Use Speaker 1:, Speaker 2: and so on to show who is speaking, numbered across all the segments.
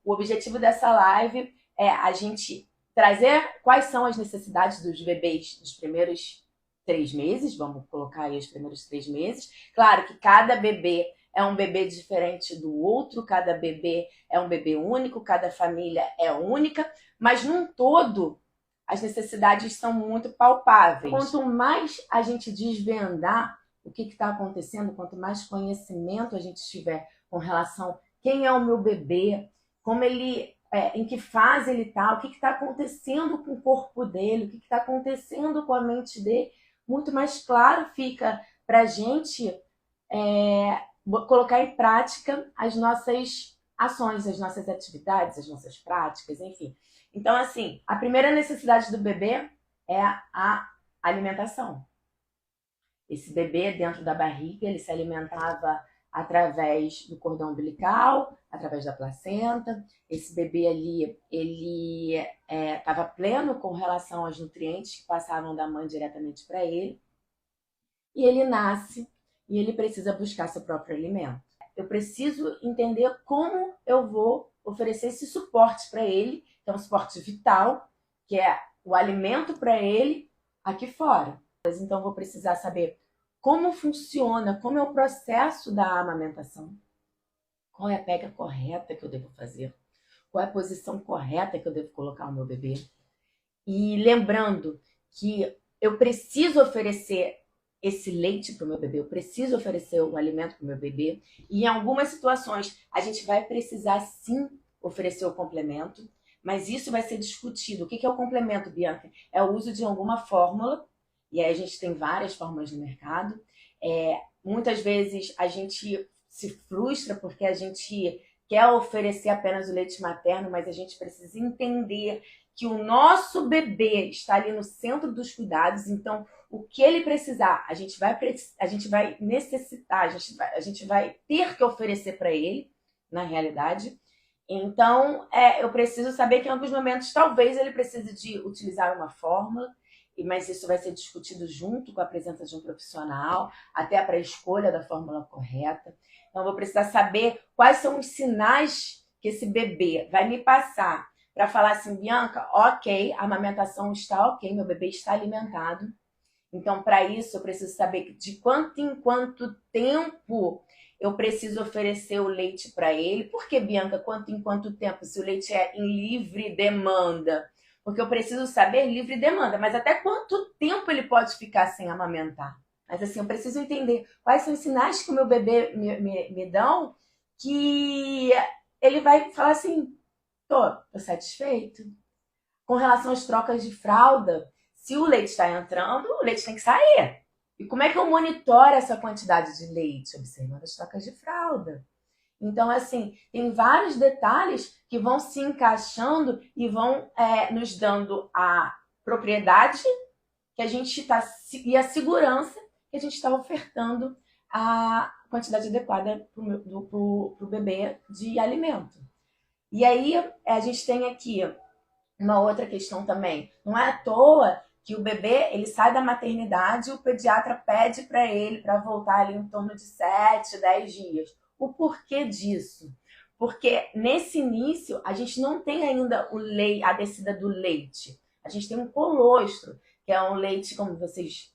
Speaker 1: O objetivo dessa live é a gente trazer quais são as necessidades dos bebês dos primeiros 3 meses, vamos colocar aí os primeiros 3 meses. Claro que cada bebê é um bebê diferente do outro, cada bebê é um bebê único, cada família é única, mas num todo as necessidades são muito palpáveis. Quanto mais a gente desvendar o que está acontecendo, quanto mais conhecimento a gente tiver com relação a quem é o meu bebê, como ele, em que fase ele está, o que está acontecendo com o corpo dele, o que está acontecendo com a mente dele, muito mais claro fica para a gente colocar em prática as nossas ações, as nossas atividades, as nossas práticas, enfim. Então, assim, a primeira necessidade do bebê é a alimentação. Esse bebê dentro da barriga, ele se alimentava através do cordão umbilical, através da placenta. Esse bebê ali, ele estava pleno com relação aos nutrientes que passavam da mãe diretamente para ele. E ele nasce e ele precisa buscar seu próprio alimento. Eu preciso entender como eu vou oferecer esse suporte para ele, que é um suporte vital, que é o alimento para ele aqui fora. Então, eu vou precisar saber como funciona, como é o processo da amamentação, qual é a pega correta que eu devo fazer, qual é a posição correta que eu devo colocar o meu bebê. E lembrando que eu preciso oferecer esse leite para o meu bebê, eu preciso oferecer o alimento para o meu bebê, e em algumas situações a gente vai precisar sim oferecer o complemento, mas isso vai ser discutido. O que é o complemento, Bianca? É o uso de alguma fórmula, e aí a gente tem várias fórmulas no mercado. Muitas vezes a gente se frustra porque a gente quer oferecer apenas o leite materno, mas a gente precisa entender que o nosso bebê está ali no centro dos cuidados, então o que ele precisar, a gente vai necessitar, a gente vai ter que oferecer para ele, na realidade. Então, eu preciso saber que em alguns momentos talvez ele precise de utilizar uma fórmula, mas isso vai ser discutido junto com a presença de um profissional, até para a escolha da fórmula correta. Então, eu vou precisar saber quais são os sinais que esse bebê vai me passar para falar assim, Bianca, ok, a amamentação está ok, meu bebê está alimentado. Então, para isso, eu preciso saber de quanto em quanto tempo eu preciso oferecer o leite para ele. Por que, Bianca, quanto em quanto tempo? Se o leite é em livre demanda. Porque eu preciso saber livre demanda, mas até quanto tempo ele pode ficar sem amamentar? Mas assim, eu preciso entender quais são os sinais que o meu bebê me dão que ele vai falar assim, tô satisfeito. Com relação às trocas de fralda, se o leite está entrando, o leite tem que sair. E como é que eu monitoro essa quantidade de leite? Observando as trocas de fralda. Então, assim, tem vários detalhes que vão se encaixando e vão nos dando a propriedade que a gente está e a segurança que a gente está ofertando a quantidade adequada para o bebê de alimento. E aí, a gente tem aqui uma outra questão também. Não é à toa que o bebê, ele sai da maternidade e o pediatra pede para ele para voltar ali em torno de 7, 10 dias. O porquê disso? Porque nesse início a gente não tem ainda a descida do leite. A gente tem um colostro, que é um leite, como vocês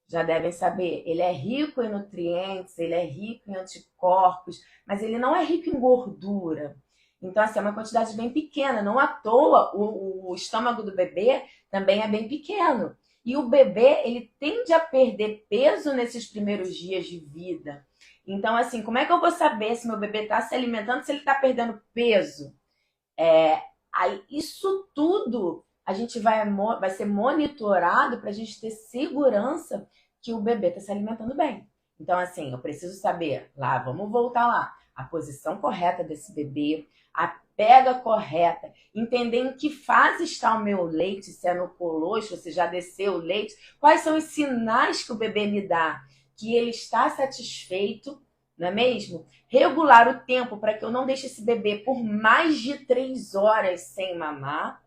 Speaker 1: já devem saber, ele é rico em nutrientes, ele é rico em anticorpos, mas ele não é rico em gordura. Então, assim, é uma quantidade bem pequena. Não à toa, o estômago do bebê também é bem pequeno. E o bebê, ele tende a perder peso nesses primeiros dias de vida. Então, assim, como é que eu vou saber se meu bebê está se alimentando, se ele está perdendo peso? Aí, isso tudo a gente vai ser monitorado para a gente ter segurança que o bebê está se alimentando bem. Então, assim, eu preciso saber, vamos voltar lá, a posição correta desse bebê, a pega correta, entender em que fase está o meu leite, se é no colostro, se já desceu o leite, quais são os sinais que o bebê me dá, que ele está satisfeito, não é mesmo? Regular o tempo para que eu não deixe esse bebê por mais de 3 horas sem mamar,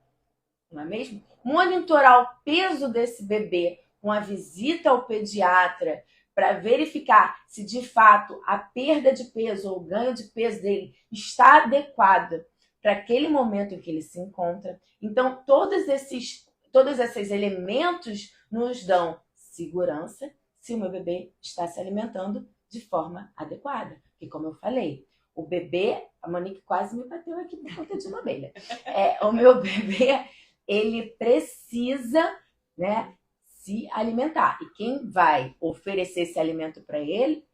Speaker 1: não é mesmo? Monitorar o peso desse bebê com a visita ao pediatra, para verificar se de fato a perda de peso ou o ganho de peso dele está adequada para aquele momento em que ele se encontra. Então, todos esses elementos nos dão segurança se o meu bebê está se alimentando de forma adequada. Porque, como eu falei, o bebê, a Monique quase me bateu aqui por conta de uma abelha. O meu bebê, ele precisa, né, se alimentar. E quem vai oferecer esse alimento para ele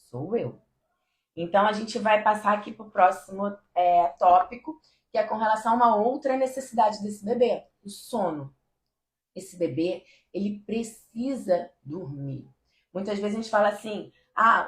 Speaker 1: sou eu. Então, a gente vai passar aqui para o próximo tópico, que é com relação a uma outra necessidade desse bebê, o sono. Esse bebê, ele precisa dormir. Muitas vezes a gente fala assim,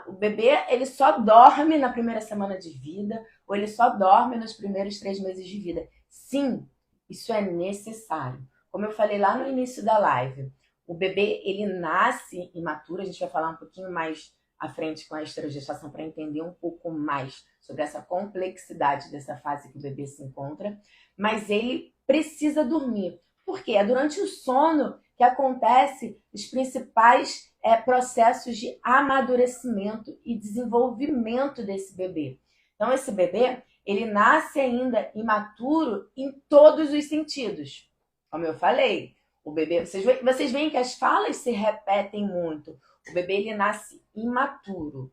Speaker 1: o bebê ele só dorme na primeira semana de vida, ou ele só dorme nos primeiros 3 meses de vida. Sim, isso é necessário. Como eu falei lá no início da live, o bebê ele nasce imaturo, a gente vai falar um pouquinho mais à frente com a esterogestação para entender um pouco mais sobre essa complexidade dessa fase que o bebê se encontra, mas ele precisa dormir. Por quê? É durante o sono que acontece os principais processos de amadurecimento e desenvolvimento desse bebê. Então, esse bebê, ele nasce ainda imaturo em todos os sentidos. Como eu falei, o bebê, vocês veem que as falas se repetem muito. O bebê, ele nasce imaturo.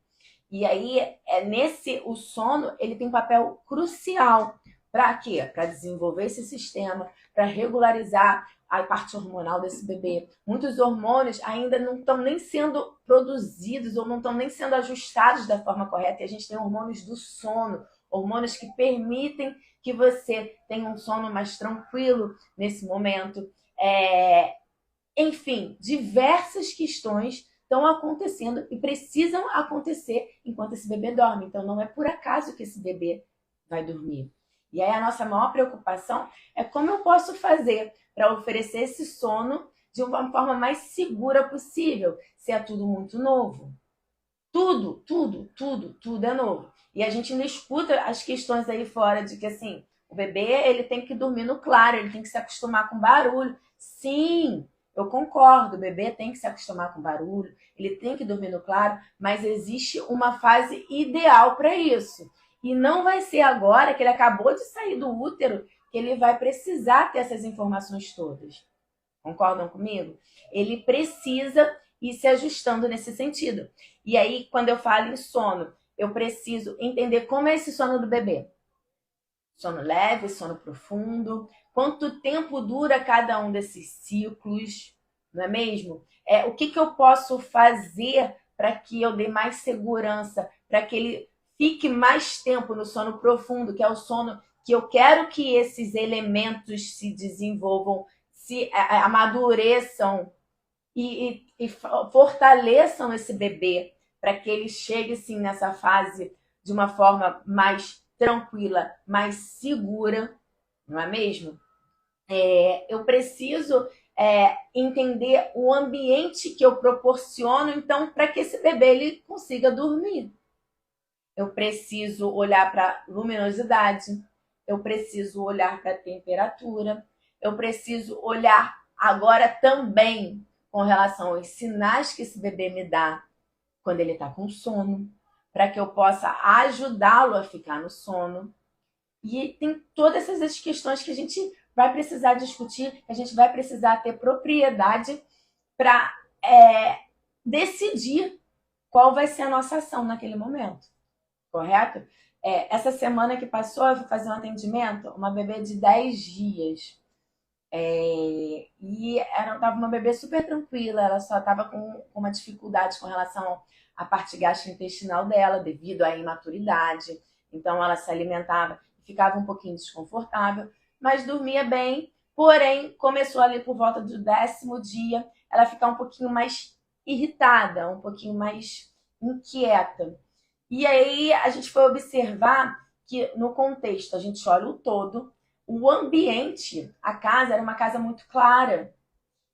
Speaker 1: E aí, o sono, ele tem um papel crucial. Para quê? Para desenvolver esse sistema, para regularizar a parte hormonal desse bebê. Muitos hormônios ainda não estão nem sendo produzidos ou não estão nem sendo ajustados da forma correta. E a gente tem hormônios do sono, hormônios que permitem que você tenha um sono mais tranquilo nesse momento. Enfim, diversas questões estão acontecendo e precisam acontecer enquanto esse bebê dorme. Então, não é por acaso que esse bebê vai dormir. E aí a nossa maior preocupação é como eu posso fazer para oferecer esse sono de uma forma mais segura possível, se é tudo muito novo. Tudo é novo. E a gente ainda escuta as questões aí fora de que, assim, o bebê ele tem que dormir no claro, ele tem que se acostumar com barulho. Sim, eu concordo, o bebê tem que se acostumar com barulho, ele tem que dormir no claro, mas existe uma fase ideal para isso. E não vai ser agora que ele acabou de sair do útero que ele vai precisar ter essas informações todas. Concordam comigo? Ele precisa ir se ajustando nesse sentido. E aí, quando eu falo em sono, eu preciso entender como é esse sono do bebê. Sono leve, sono profundo, quanto tempo dura cada um desses ciclos, não é mesmo? O que eu posso fazer para que eu dê mais segurança, para que ele fique mais tempo no sono profundo, que é o sono que eu quero que esses elementos se desenvolvam, se amadureçam e fortaleçam esse bebê para que ele chegue assim, nessa fase de uma forma mais tranquila, mais segura, não é mesmo? Eu preciso entender o ambiente que eu proporciono, então, para que esse bebê ele consiga dormir. Eu preciso olhar para a luminosidade, eu preciso olhar para a temperatura, eu preciso olhar agora também com relação aos sinais que esse bebê me dá quando ele está com sono, para que eu possa ajudá-lo a ficar no sono. E tem todas essas questões que a gente vai precisar discutir, que a gente vai precisar ter propriedade para decidir qual vai ser a nossa ação naquele momento. Correto? Essa semana que passou, eu fui fazer um atendimento, uma bebê de 10 dias. E estava uma bebê super tranquila, ela só estava com uma dificuldade com relação à parte gastrointestinal dela, devido à imaturidade. Então, ela se alimentava e ficava um pouquinho desconfortável, mas dormia bem. Porém, começou ali por volta do 10º dia, ela ficar um pouquinho mais irritada, um pouquinho mais inquieta. E aí a gente foi observar que no contexto, a gente olha o todo, o ambiente, a casa era uma casa muito clara.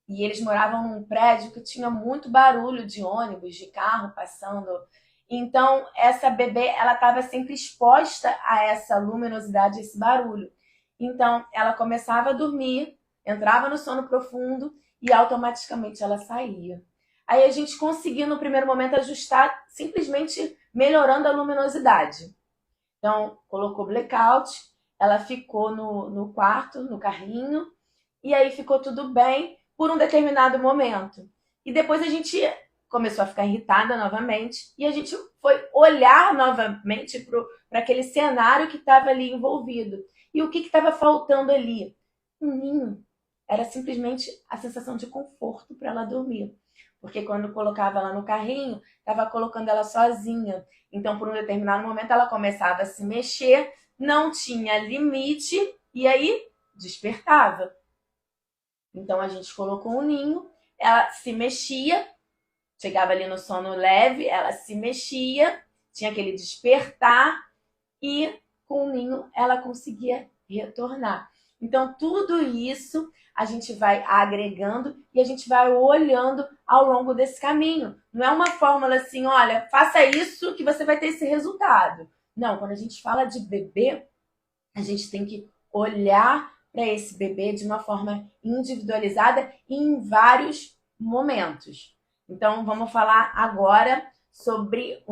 Speaker 1: E eles moravam num prédio que tinha muito barulho de ônibus, de carro passando. Então, essa bebê, ela estava sempre exposta a essa luminosidade, esse barulho. Então, ela começava a dormir, entrava no sono profundo e automaticamente ela saía. Aí a gente conseguiu, no primeiro momento, ajustar simplesmente melhorando a luminosidade. Então, colocou blackout, ela ficou no quarto, no carrinho, e aí ficou tudo bem por um determinado momento. E depois a gente começou a ficar irritada novamente e a gente foi olhar novamente para aquele cenário que estava ali envolvido. E o que estava faltando ali? Um ninho. Era simplesmente a sensação de conforto para ela dormir. Porque quando colocava ela no carrinho, estava colocando ela sozinha. Então, por um determinado momento, ela começava a se mexer, não tinha limite e aí despertava. Então, a gente colocou um ninho, ela se mexia, chegava ali no sono leve, ela se mexia, tinha aquele despertar e com o ninho ela conseguia retornar. Então, tudo isso a gente vai agregando e a gente vai olhando ao longo desse caminho. Não é uma fórmula assim, olha, faça isso que você vai ter esse resultado. Não, quando a gente fala de bebê, a gente tem que olhar para esse bebê de uma forma individualizada e em vários momentos. Então, vamos falar agora sobre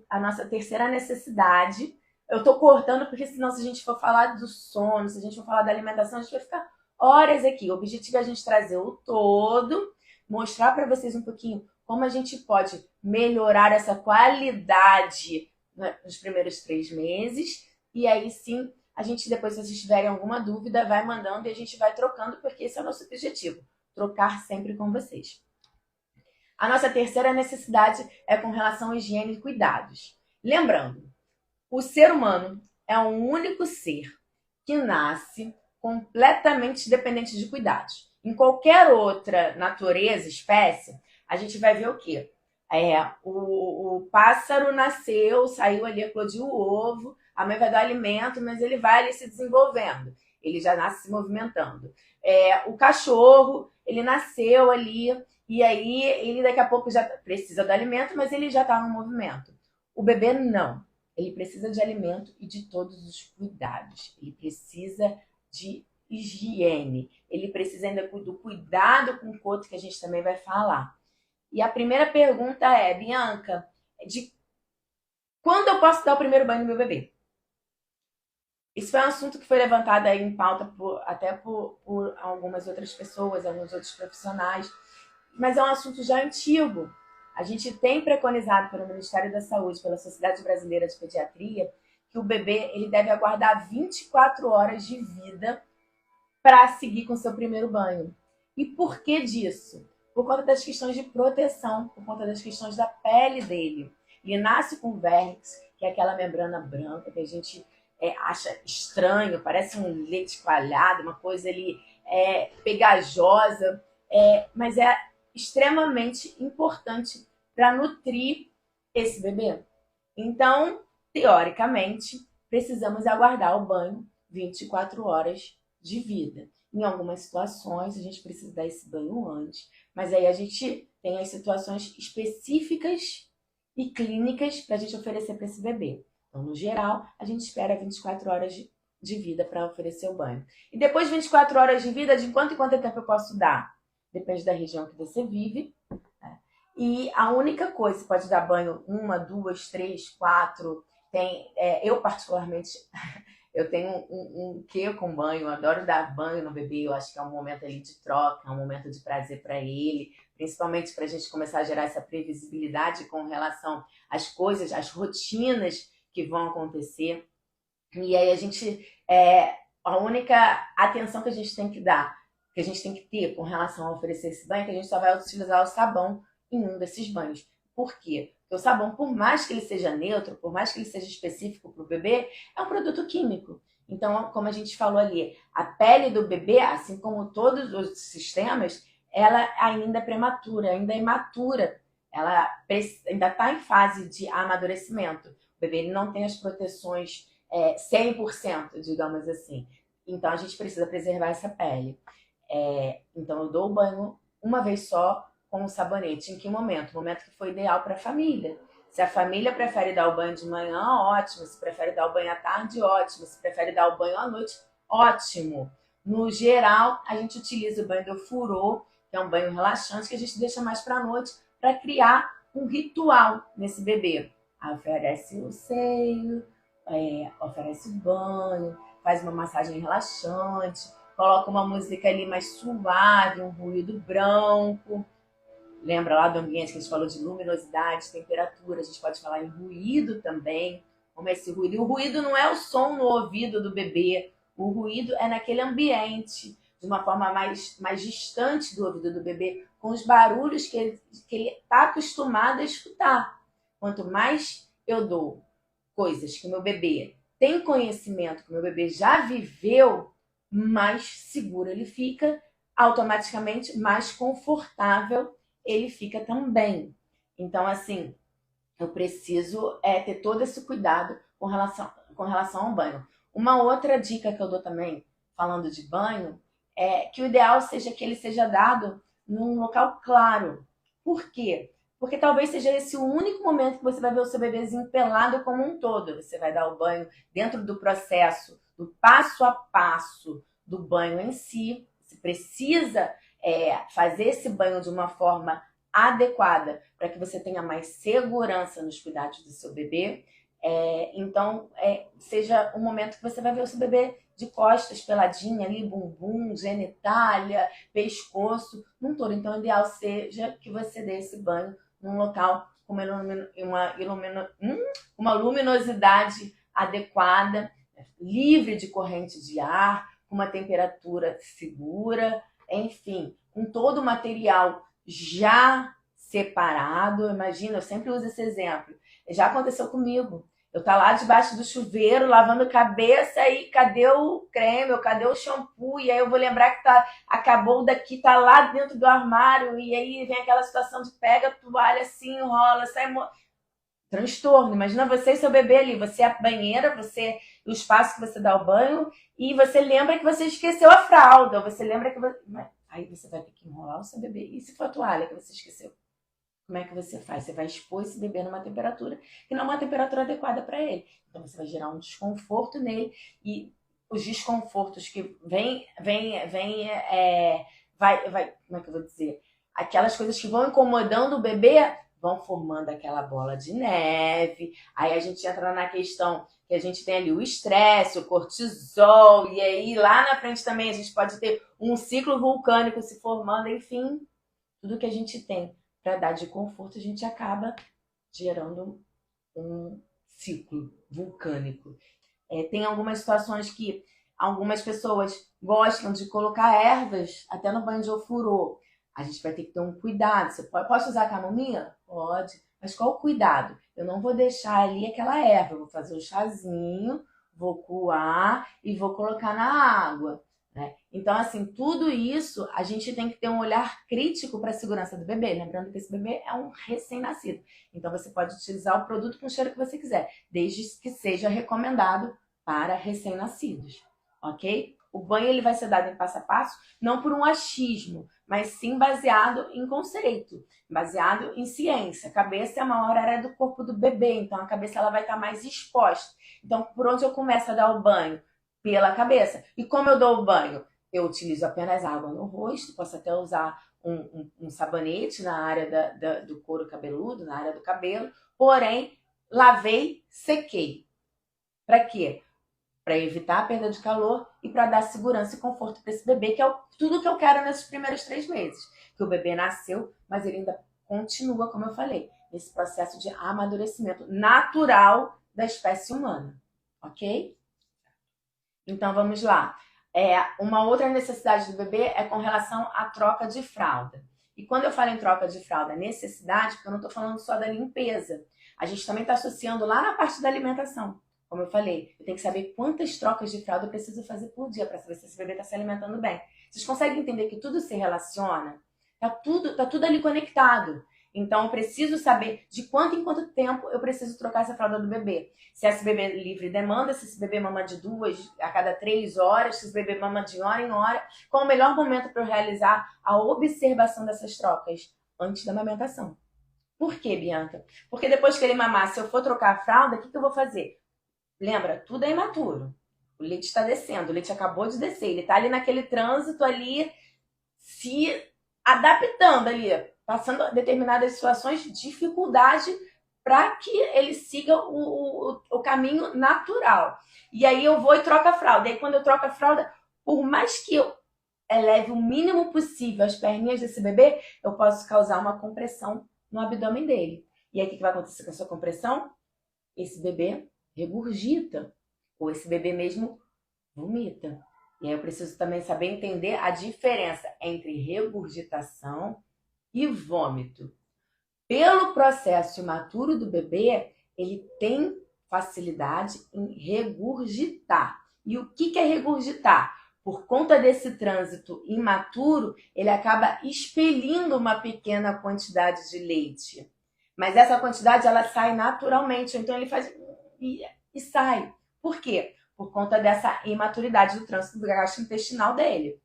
Speaker 1: a nossa terceira necessidade. Eu estou cortando porque senão se a gente for falar do sono, se a gente for falar da alimentação, a gente vai ficar horas aqui. O objetivo é a gente trazer o todo, mostrar para vocês um pouquinho como a gente pode melhorar essa qualidade nos primeiros 3 meses. E aí sim, a gente depois, se vocês tiverem alguma dúvida, vai mandando e a gente vai trocando, porque esse é o nosso objetivo, trocar sempre com vocês. A nossa terceira necessidade é com relação à higiene e cuidados. Lembrando, o ser humano é o único ser que nasce completamente dependente de cuidados. Em qualquer outra natureza, espécie, a gente vai ver o quê? O pássaro nasceu, saiu ali, eclodiu o ovo, a mãe vai dar alimento, mas ele vai ali se desenvolvendo. Ele já nasce se movimentando. O cachorro, ele nasceu ali, e aí ele daqui a pouco já precisa do alimento, mas ele já está no movimento. O bebê não. Ele precisa de alimento e de todos os cuidados. Ele precisa de higiene. Ele precisa ainda do cuidado com o coto, que a gente também vai falar. E a primeira pergunta é, Bianca, de quando eu posso dar o primeiro banho no meu bebê? Isso foi um assunto que foi levantado aí em pauta até por algumas outras pessoas, alguns outros profissionais, mas é um assunto já antigo. A gente tem preconizado pelo Ministério da Saúde, pela Sociedade Brasileira de Pediatria, que o bebê ele deve aguardar 24 horas de vida para seguir com seu primeiro banho. E por que disso? Por conta das questões de proteção, por conta das questões da pele dele. Ele nasce com vernix, que é aquela membrana branca que a gente acha estranho, parece um leite coalhado, uma coisa ali pegajosa, mas é extremamente importante para nutrir esse bebê. Então, teoricamente, precisamos aguardar o banho 24 horas de vida. Em algumas situações, a gente precisa dar esse banho antes, mas aí a gente tem as situações específicas e clínicas para a gente oferecer para esse bebê. Então, no geral, a gente espera 24 horas de vida para oferecer o banho. E depois de 24 horas de vida, de quanto em quanto tempo eu posso dar? Depende da região que você vive. Né? E a única coisa, você pode dar banho 1, 2, 3, 4. Eu, particularmente, eu tenho um quê com banho. Eu adoro dar banho no bebê. Eu acho que é um momento ali de troca, é um momento de prazer para ele. Principalmente para a gente começar a gerar essa previsibilidade com relação às coisas, às rotinas que vão acontecer. E aí a única atenção que a gente tem que dar, que a gente tem que ter com relação a oferecer esse banho, é que a gente só vai utilizar o sabão em um desses banhos. Por quê? Porque o sabão, por mais que ele seja neutro, por mais que ele seja específico para o bebê, é um produto químico. Então, como a gente falou ali, a pele do bebê, assim como todos os sistemas, ela ainda é prematura, ainda é imatura. Ela ainda está em fase de amadurecimento. O bebê ele não tem as proteções 100%, digamos assim. Então, a gente precisa preservar essa pele. Então, eu dou o banho uma vez só com o sabonete. Em que momento? O momento que foi ideal para a família. Se a família prefere dar o banho de manhã, ótimo. Se prefere dar o banho à tarde, ótimo. Se prefere dar o banho à noite, ótimo. No geral, a gente utiliza o banho do furô, que é um banho relaxante, que a gente deixa mais para a noite, para criar um ritual nesse bebê. Aí oferece o seio, oferece o banho, faz uma massagem relaxante, coloca uma música ali mais suave, um ruído branco. Lembra lá do ambiente que a gente falou de luminosidade, temperatura, a gente pode falar em ruído também, como é esse ruído. E o ruído não é o som no ouvido do bebê, o ruído é naquele ambiente, de uma forma mais distante do ouvido do bebê, com os barulhos que ele está acostumado a escutar. Quanto mais eu dou coisas que o meu bebê tem conhecimento, que o meu bebê já viveu, mais seguro ele fica, automaticamente mais confortável ele fica também. Então, assim, eu preciso ter todo esse cuidado com relação ao banho. Uma outra dica que eu dou também, falando de banho, é que o ideal seja que ele seja dado num local claro. Por quê? Porque talvez seja esse o único momento que você vai ver o seu bebezinho pelado como um todo. Você vai dar o banho dentro do processo, do passo a passo do banho em si. Você precisa fazer esse banho de uma forma adequada para que você tenha mais segurança nos cuidados do seu bebê. Então, seja um momento que você vai ver o seu bebê de costas, peladinha ali, bumbum, genitália, pescoço, num todo. Então, o ideal seja que você dê esse banho num local com uma luminosidade adequada, livre de corrente de ar, com uma temperatura segura, enfim, com todo o material já separado. Imagina, eu sempre uso esse exemplo. Já aconteceu comigo. Eu tá lá debaixo do chuveiro, lavando cabeça, e cadê o creme, ou cadê o shampoo? E aí eu vou lembrar que acabou daqui, tá lá dentro do armário, e aí vem aquela situação de pega a toalha assim, enrola, sai... Transtorno. Imagina você e seu bebê ali, você é a banheira, você o espaço que você dá o banho, e você lembra que você esqueceu a fralda, você lembra que aí você vai ter que enrolar o seu bebê. E se for a toalha que você esqueceu? Como é que você faz? Você vai expor esse bebê numa temperatura que não é uma temperatura adequada para ele. Então você vai gerar um desconforto nele, e os desconfortos que como é que eu vou dizer? Aquelas coisas que vão incomodando o bebê vão formando aquela bola de neve. Aí a gente entra na questão que a gente tem ali o estresse, o cortisol, e aí lá na frente também a gente pode ter um ciclo vulcânico se formando, enfim, tudo que a gente tem para dar de conforto, a gente acaba gerando um ciclo vulcânico. Tem algumas situações que algumas pessoas gostam de colocar ervas até no banho de ofurô. A gente vai ter que ter um cuidado. Posso usar camomila? Pode. Mas qual o cuidado? Eu não vou deixar ali aquela erva. Eu vou fazer o chazinho, vou coar e vou colocar na água. Né? Então, assim, tudo isso a gente tem que ter um olhar crítico para a segurança do bebê. Lembrando que esse bebê é um recém-nascido. Então, você pode utilizar o produto com o cheiro que você quiser, desde que seja recomendado para recém-nascidos. Ok? O banho ele vai ser dado em passo a passo, não por um achismo, mas sim baseado em conceito, baseado em ciência. A cabeça é a maior área do corpo do bebê, então a cabeça ela vai estar mais exposta. Então, por onde eu começo a dar o banho? Pela cabeça. E como eu dou o banho? Eu utilizo apenas água no rosto, posso até usar um sabonete na área do couro cabeludo, na área do cabelo, porém, lavei, sequei. Para quê? Para evitar a perda de calor e para dar segurança e conforto para esse bebê, que é tudo que eu quero nesses primeiros 3 meses. Que o bebê nasceu, mas ele ainda continua, como eu falei, nesse processo de amadurecimento natural da espécie humana. Ok? Então, vamos lá. Uma outra necessidade do bebê é com relação à troca de fralda. E quando eu falo em troca de fralda, necessidade, porque eu não estou falando só da limpeza. A gente também está associando lá na parte da alimentação. Como eu falei, eu tenho que saber quantas trocas de fralda eu preciso fazer por dia para saber se esse bebê está se alimentando bem. Vocês conseguem entender que tudo se relaciona? Tá tudo ali conectado. Então, eu preciso saber de quanto em quanto tempo eu preciso trocar essa fralda do bebê. Se esse bebê livre demanda, se esse bebê mama de 2 a cada 3 horas, se esse bebê mama de hora em hora, qual o melhor momento para eu realizar a observação dessas trocas? Antes da amamentação. Por quê, Bianca? Porque depois que ele mamar, se eu for trocar a fralda, o que eu vou fazer? Lembra, tudo é imaturo. O leite está descendo, o leite acabou de descer. Ele está ali naquele trânsito ali, se adaptando ali, passando determinadas situações de dificuldade para que ele siga o caminho natural. E aí eu vou e troco a fralda. E aí quando eu troco a fralda, por mais que eu eleve o mínimo possível as perninhas desse bebê, eu posso causar uma compressão no abdômen dele. E aí o que vai acontecer com a sua compressão? Esse bebê regurgita, ou esse bebê mesmo vomita. E aí eu preciso também saber entender a diferença entre regurgitação e vômito. Pelo processo imaturo do bebê, ele tem facilidade em regurgitar. E o que é regurgitar? Por conta desse trânsito imaturo, ele acaba expelindo uma pequena quantidade de leite. Mas essa quantidade ela sai naturalmente, então ele faz e sai. Por quê? Por conta dessa imaturidade do trânsito gastrointestinal dele.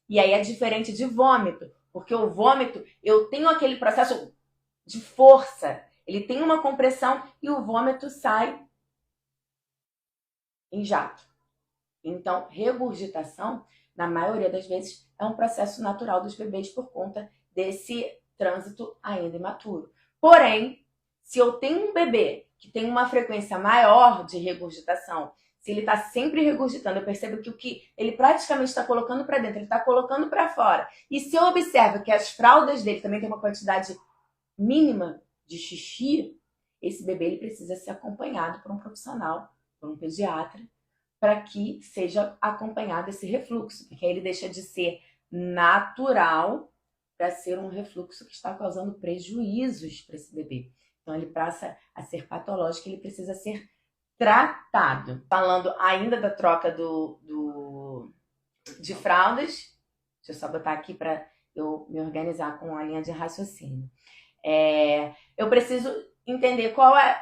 Speaker 1: E aí é diferente de vômito, porque o vômito, eu tenho aquele processo de força, ele tem uma compressão e o vômito sai em jato. Então, regurgitação, na maioria das vezes, é um processo natural dos bebês por conta desse trânsito ainda imaturo. Porém, se eu tenho um bebê que tem uma frequência maior de regurgitação, se ele está sempre regurgitando, eu percebo que o que ele praticamente está colocando para dentro, ele está colocando para fora. E se eu observo que as fraldas dele também tem uma quantidade mínima de xixi, esse bebê ele precisa ser acompanhado por um profissional, por um pediatra, para que seja acompanhado esse refluxo, porque aí ele deixa de ser natural para ser um refluxo que está causando prejuízos para esse bebê. Então ele passa a ser patológico, ele precisa ser tratado. Falando ainda da troca de fraldas, deixa eu só botar aqui para eu me organizar com a linha de raciocínio. Eu preciso entender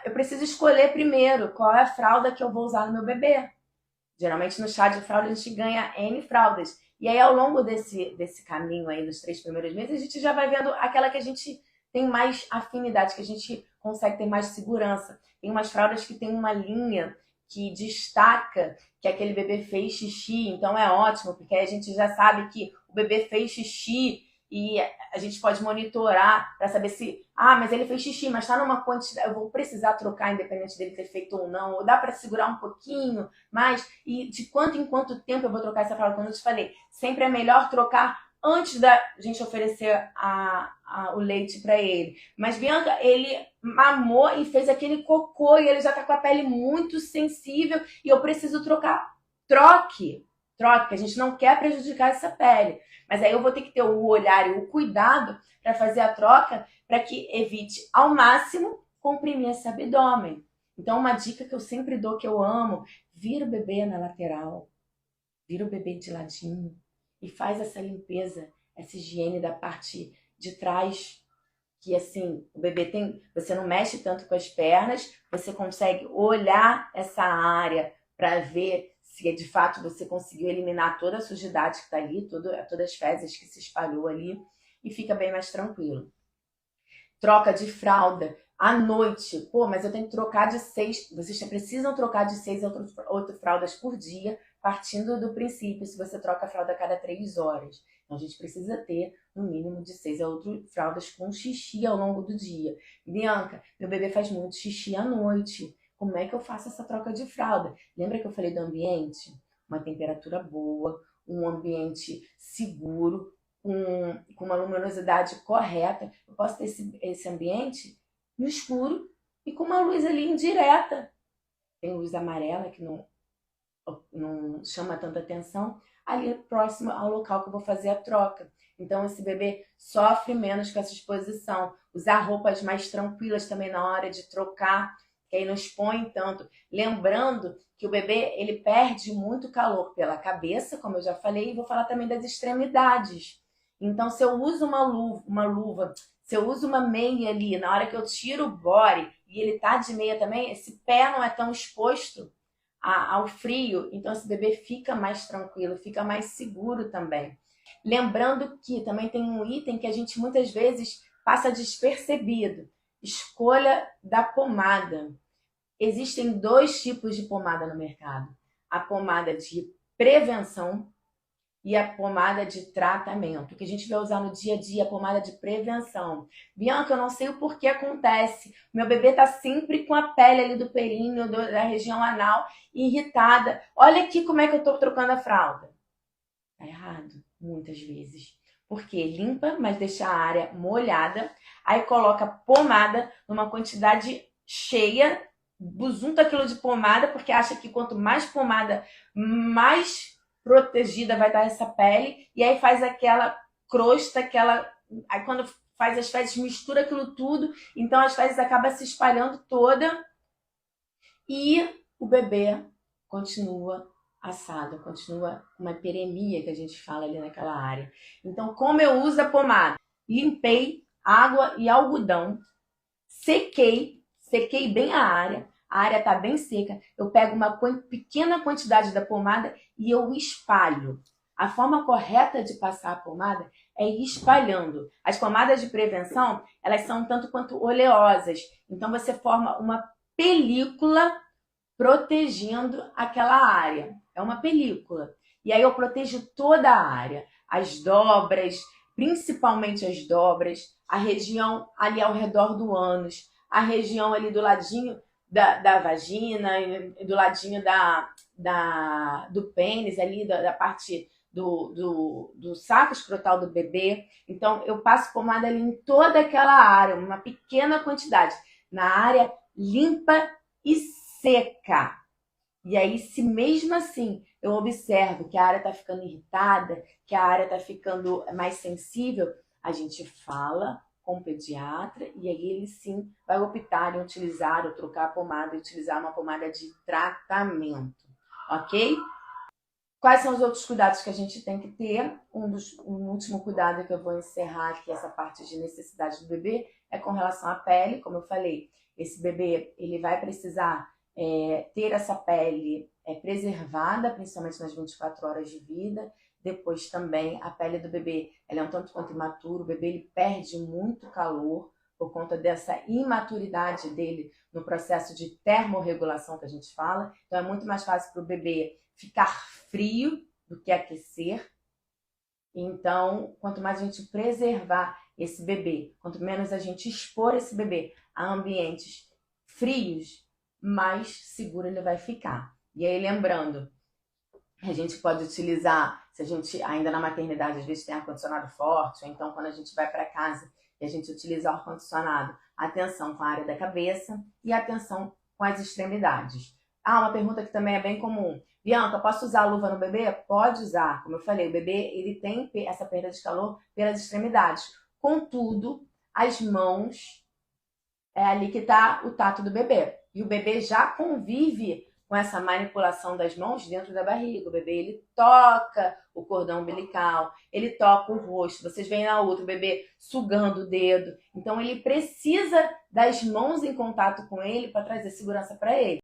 Speaker 1: eu preciso escolher primeiro qual é a fralda que eu vou usar no meu bebê. Geralmente no chá de fralda a gente ganha N fraldas. E aí ao longo desse caminho aí, nos 3 primeiros meses, a gente já vai vendo aquela que a gente tem mais afinidade, que a gente consegue ter mais segurança. Tem umas fraldas que tem uma linha que destaca que aquele bebê fez xixi, então é ótimo, porque aí a gente já sabe que o bebê fez xixi e a gente pode monitorar para saber se, mas ele fez xixi, mas está numa quantidade, eu vou precisar trocar independente dele ter feito ou não, ou dá para segurar um pouquinho mais, e de quanto em quanto tempo eu vou trocar essa fralda. Como eu te falei, sempre é melhor trocar antes da gente oferecer o leite para ele. Mas Bianca, ele mamou e fez aquele cocô e ele já está com a pele muito sensível e eu preciso trocar. Troque, que a gente não quer prejudicar essa pele. Mas aí eu vou ter que ter o olhar e o cuidado para fazer a troca para que evite ao máximo comprimir esse abdômen. Então uma dica que eu sempre dou, que eu amo, vira o bebê na lateral, vira o bebê de ladinho e faz essa limpeza, essa higiene da parte de trás, que assim, o bebê você não mexe tanto com as pernas, você consegue olhar essa área para ver se de fato você conseguiu eliminar toda a sujidade que está ali, todas as fezes que se espalhou ali, e fica bem mais tranquilo. Troca de fralda à noite. Mas eu tenho que trocar de 6. Vocês precisam trocar de 6 a 8 fraldas por dia, partindo do princípio, se você troca a fralda a cada 3 horas. Então a gente precisa ter no mínimo de 6 a 8 fraldas com xixi ao longo do dia. Bianca, meu bebê faz muito xixi à noite. Como é que eu faço essa troca de fralda? Lembra que eu falei do ambiente? Uma temperatura boa, um ambiente seguro, com uma luminosidade correta. Eu posso ter esse ambiente no escuro e com uma luz ali indireta. Tem luz amarela que não chama tanta atenção, ali próximo ao local que eu vou fazer a troca. Então esse bebê sofre menos com essa exposição. Usar roupas mais tranquilas também na hora de trocar, que aí não expõe tanto. Lembrando que o bebê ele perde muito calor pela cabeça, como eu já falei, e vou falar também das extremidades. Então se eu uso uma luva, se eu uso uma meia ali, na hora que eu tiro o body e ele tá de meia também, esse pé não é tão exposto ao frio, então esse bebê fica mais tranquilo, fica mais seguro também. Lembrando que também tem um item que a gente muitas vezes passa despercebido: escolha da pomada. Existem 2 tipos de pomada no mercado: a pomada de prevenção e a pomada de tratamento, que a gente vai usar no dia a dia, a pomada de prevenção. Bianca, eu não sei o porquê acontece. Meu bebê tá sempre com a pele ali do períneo, da região anal, irritada. Olha aqui como é que eu tô trocando a fralda. Tá errado, muitas vezes. Porque limpa, mas deixa a área molhada, aí coloca pomada numa quantidade cheia, buzunta aquilo de pomada, porque acha que quanto mais pomada, mais protegida vai estar essa pele, e aí faz aquela crosta, aí quando faz as fezes, mistura aquilo tudo, então as fezes acabam se espalhando toda, e o bebê continua assado, continua uma hiperemia que a gente fala ali naquela área. Então, como eu uso a pomada? Limpei, água e algodão, sequei bem a área está bem seca, eu pego uma pequena quantidade da pomada e eu espalho. A forma correta de passar a pomada é ir espalhando. As pomadas de prevenção, elas são tanto quanto oleosas, então você forma uma película protegendo aquela área. É uma película. E aí eu protejo toda a área, as dobras, principalmente as dobras, a região ali ao redor do ânus, a região ali do ladinho da vagina, do ladinho do pênis, ali da parte do saco escrotal do bebê. Então, eu passo pomada ali em toda aquela área, uma pequena quantidade, na área limpa e seca. E aí, se mesmo assim eu observo que a área está ficando irritada, que a área está ficando mais sensível, a gente fala com o pediatra e aí ele sim vai optar em utilizar ou trocar a pomada e utilizar uma pomada de tratamento, ok? Quais são os outros cuidados que a gente tem que ter? Um último cuidado que eu vou encerrar aqui, essa parte de necessidade do bebê, é com relação à pele. Como eu falei, esse bebê ele vai precisar ter essa pele preservada, principalmente nas 24 horas de vida. Depois também a pele do bebê, ela é um tanto quanto imaturo, o bebê ele perde muito calor por conta dessa imaturidade dele no processo de termorregulação que a gente fala. Então é muito mais fácil para o bebê ficar frio do que aquecer. Então, quanto mais a gente preservar esse bebê, quanto menos a gente expor esse bebê a ambientes frios, mais seguro ele vai ficar. E aí, lembrando, a gente pode utilizar, se a gente ainda na maternidade às vezes tem ar-condicionado forte, ou então quando a gente vai para casa e a gente utiliza o ar-condicionado, atenção com a área da cabeça e atenção com as extremidades. Uma pergunta que também é bem comum. Bianca, posso usar a luva no bebê? Pode usar. Como eu falei, o bebê ele tem essa perda de calor pelas extremidades. Contudo, as mãos é ali que está o tato do bebê. E o bebê já convive com essa manipulação das mãos dentro da barriga. O bebê ele toca o cordão umbilical, ele toca o rosto. Vocês veem na outra, o bebê sugando o dedo. Então ele precisa das mãos em contato com ele para trazer segurança para ele.